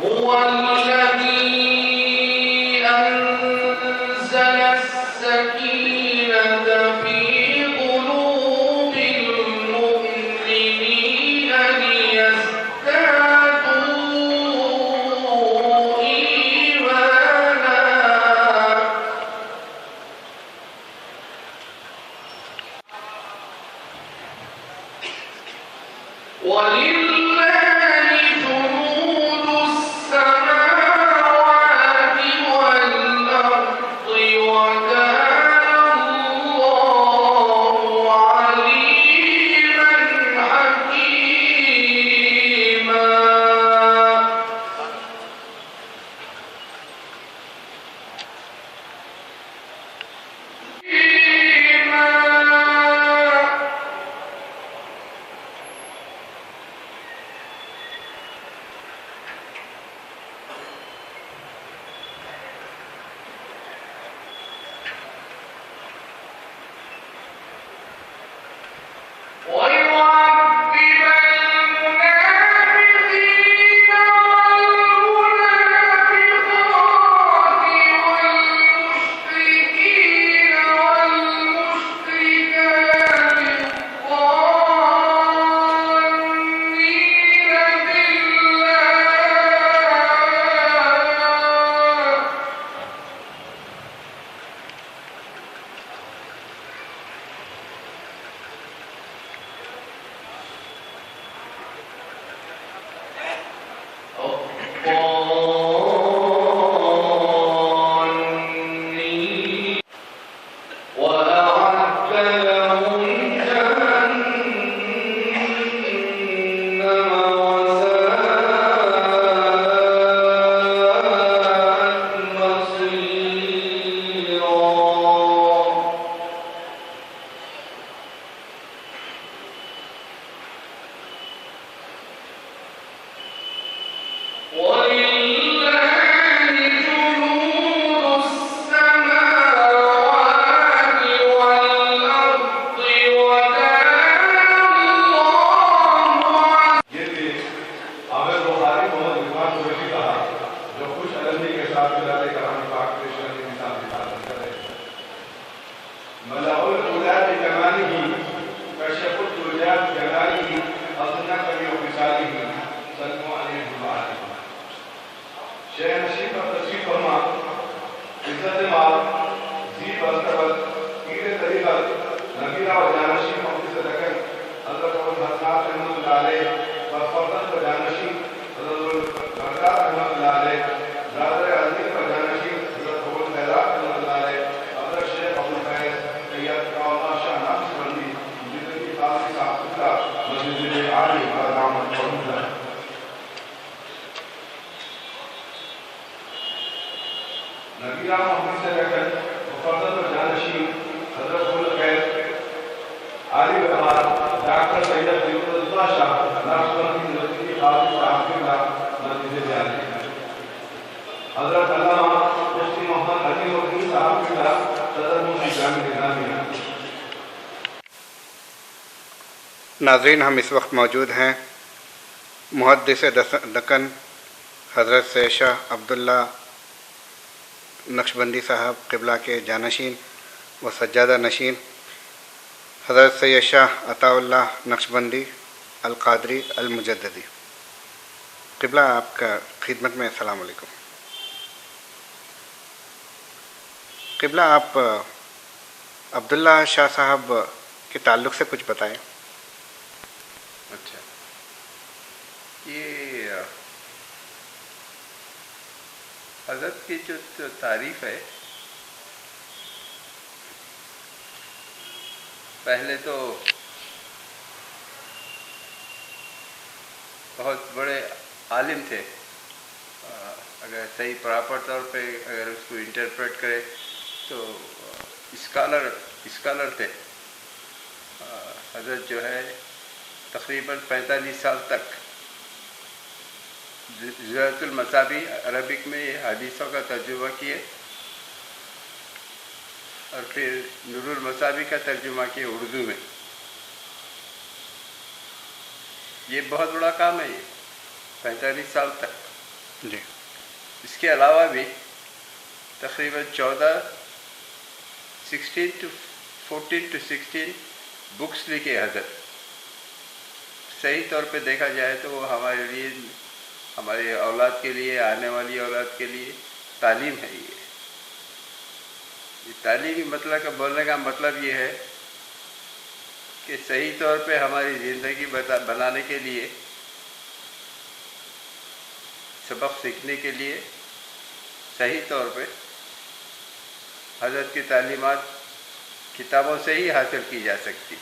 هو الذي أنزل السكينة في قلوب المؤمنين ليزدادوا إيمانا ولله جنود السماوات والأرض وكان الله عليما حكيما ويعذب المنافقين والمنافقات والمشركين والمشركات الظانين بالله الظانين وأعد لهم جهنم وساءت مصيرا ولله جنود السماوات والأرض وكان الله یہ تھے عامر بخاری محمد عثمان قریشی کہا جو خوش علمی کے ساتھ ملاد کرام پاک کے شرعی نصاب کی تعلق کرے ملأ الأولاد بكماله كشف الدرجات بجلاله أظن كبي وبساله سلموا عليه وعليه شیخ نشید پر تصویر فرما عزت مال زی برتبت پیر طریقت نبیرہ و جانشین مقدس دکن حضرت الحسنات رحمت اللہ علیہ فرفردت و جانشین حضرت البرکات رحمت اللہ علیہ برادر عزیز و جانشین حضرت ابو الخیرات رحمت اللہ علیہ حضرت شیخ ابو الفیض سید قوامہ شاہ نقش بندی زندگی قاضی صاحب سترہ مسجد عالی دامت فرمودہ نبیرہ محمد سے لے کر مفردت و جانشین حضرت ابو الخیر عالی بہار ڈاکٹر سید اللہ شاہ نقشبندی زندگی قاضی صاحب قبلہ مسجد عالی حضرت علامہ مفتی محمد علی الدین صاحب قبلہ صدر مفتی جامع نظامیہ. ناظرین، ہم اس وقت موجود ہیں محدث دکن حضرت سید شاہ عبداللہ نقشبندی صاحب قبلہ کے جانشین و سجادہ نشین حضرت سید شاہ عطا اللہ نقشبندی القادری المجددی. قبلہ آپ کا خدمت میں السلام علیکم. قبلہ آپ عبداللہ شاہ صاحب کے تعلق سے کچھ بتائیں. اچھا، یہ حضرت کی جو تعریف ہے، پہلے تو بہت بڑے عالم تھے، اگر صحیح پراپر طور پہ اگر اس کو انٹرپریٹ کرے تو اسکالر تھے. حضرت جو ہے تقریباً 45 سال تک زیارت المصابی عربک میں حدیثوں کا ترجمہ کیے اور پھر نور المصابی کا ترجمہ کیے اردو میں. یہ بہت بڑا کام ہے، یہ 45 سال تک. جی اس کے علاوہ بھی تقریباً 14 بکس لکھے حضرت. صحیح طور پہ دیکھا جائے تو وہ ہمارے لیے، ہماری اولاد کے لیے، آنے والی اولاد کے لیے تعلیم ہے. یہ تعلیمی مطلب کا بولنے کا مطلب یہ ہے کہ صحیح طور پہ ہماری زندگی بنانے کے لیے، سبق سیکھنے کے لیے صحیح طور پہ حضرت کی تعلیمات کتابوں سے ہی حاصل کی جا سکتی.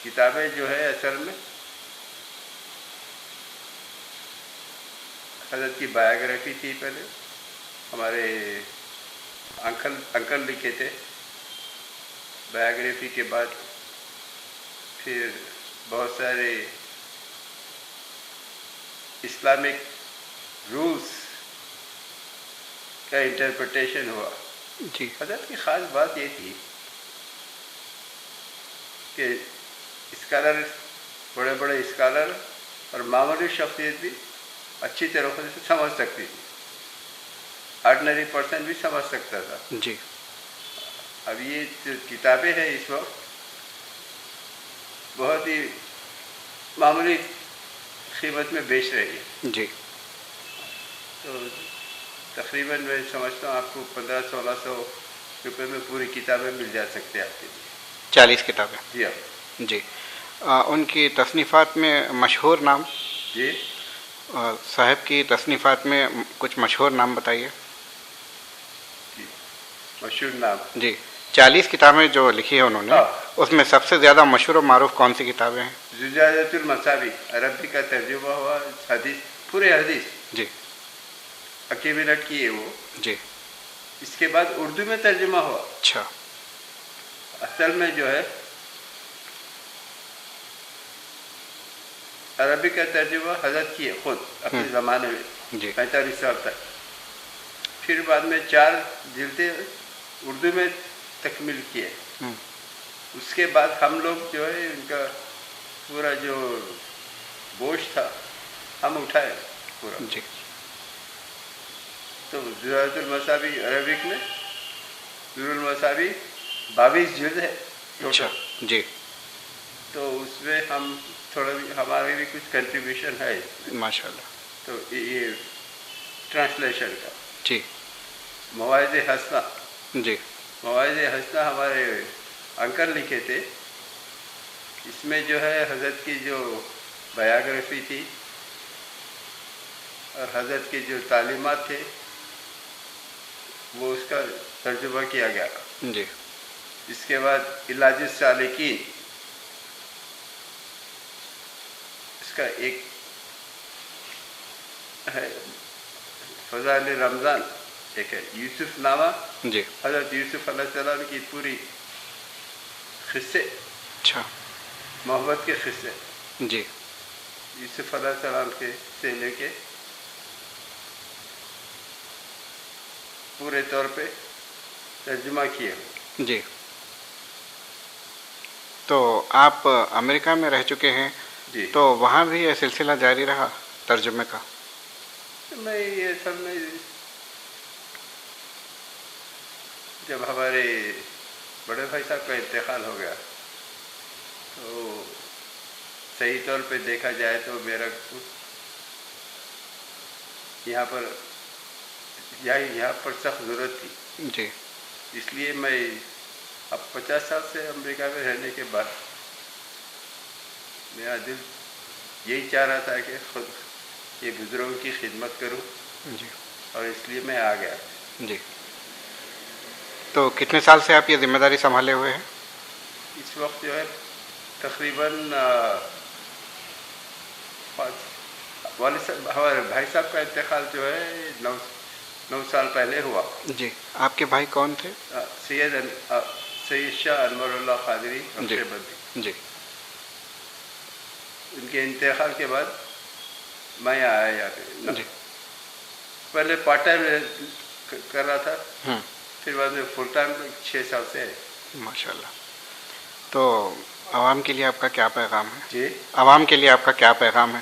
کتابیں جو ہے اصل میں حضرت کی بایوگرافی تھی. پہلے ہمارے انکل لکھے تھے. بایوگرافی کے بعد پھر بہت سارے اسلامک رولز کا انٹرپریٹیشن ہوا. جی حضرت کی خاص بات یہ تھی کہ اسکالر، بڑے بڑے اسکالر اور معمولی شخصیت بھی اچھی طرح سے سمجھ سکتی تھی. آرڈنری پرسن بھی سمجھ سکتا تھا. جی اب یہ جو کتابیں ہیں اس وقت بہت ہی معمولی قیمت میں بیچ رہی ہے. جی تو تقریباً میں سمجھتا ہوں آپ کو 1500-1600 روپے میں پوری کتابیں مل جا سکتے ہیں آپ کے لیے. 40 کتابیں. جی ہاں. جی ان کی تصنیفات میں مشہور نام، جی صاحب کی تصنیفات میں کچھ مشہور نام بتائیے. جی مشہور نام. جی 40 کتابیں جو لکھی ہیں انہوں نے، ہاں. اس میں سب سے زیادہ مشہور و معروف کون سی کتابیں ہیں؟ زجاجۃ المصابیح عربی کا ترجمہ ہوا. حدیث، پورے حدیث جی 21 منٹ کی ہے وہ. جی اس کے بعد اردو میں ترجمہ ہوا. اچھا. اصل میں جو ہے عربی کا ترجمہ حضرت کی ہے خود اپنے زمانے میں جی 45 سال تک. پھر بعد میں 4 جلدیں اردو میں تکمیل کیے. اس کے بعد ہم لوگ جو ہے ان کا پورا جو بوجھ تھا ہم اٹھائے پورا. جی تو زجاجۃ المصابیح عربک میں در المصابیح 22 جلد ہے اچھا. ٹوٹل. جی تو اس میں ہم تھوڑا بھی، ہمارے بھی کچھ کنٹریبیوشن ہے ماشاء اللہ. تو یہ ٹرانسلیشن کا. جی مواعظ حسنہ. جی مواعظ حسنہ ہمارے انکل لکھے تھے. اس میں جو ہے حضرت کی جو بایوگرافی تھی اور حضرت کے جو تعلیمات تھے وہ اس کا ترجمہ کیا گیا. جی اس کے بعد علاج السالکین، اس کا ایک ہے فضائل رمضان، ایک ہے یوسف نامہ. جی حضرت یوسف علیہ السلام کی پوری قصے، اچھا. محبت کے قصے جی یوسف علیہ السلام کے سے لے کے پورے طور پہ ترجمہ کیے. جی تو آپ امریکہ میں رہ چکے ہیں، جی تو وہاں بھی یہ سلسلہ جاری رہا ترجمے کا؟ میں یہ سب میں جب ہمارے بڑے بھائی صاحب کا انتقال ہو گیا تو صحیح طور پہ دیکھا جائے تو میرا یہاں پر سخت ضرورت تھی. جی اس لیے میں اب 50 سال سے امریکہ میں رہنے کے بعد میرا دل یہی چاہ رہا تھا کہ خود یہ بزرگوں کی خدمت کروں، جی اور اس لیے میں آ گیا. جی تو کتنے سال سے آپ یہ ذمہ داری سنبھالے ہوئے ہیں؟ اس وقت جو ہے تقریباً والد صاحب، ہمارے بھائی صاحب کا انتقال جو ہے 9 سال پہلے ہوا. جی آپ کے بھائی کون تھے؟ سید شاہ انور اللہ قادری نقشبندی. جی ان کے انتقال کے بعد میں آیا یہاں پہ. جی پہلے پارٹ ٹائم کر رہا تھا، ہوں پھر بعد میں فل ٹائم 6 سال سے ہے. ماشاء اللہ. تو عوام کے لیے آپ کا کیا پیغام ہے؟ جی عوام کے لیے آپ کا کیا پیغام ہے؟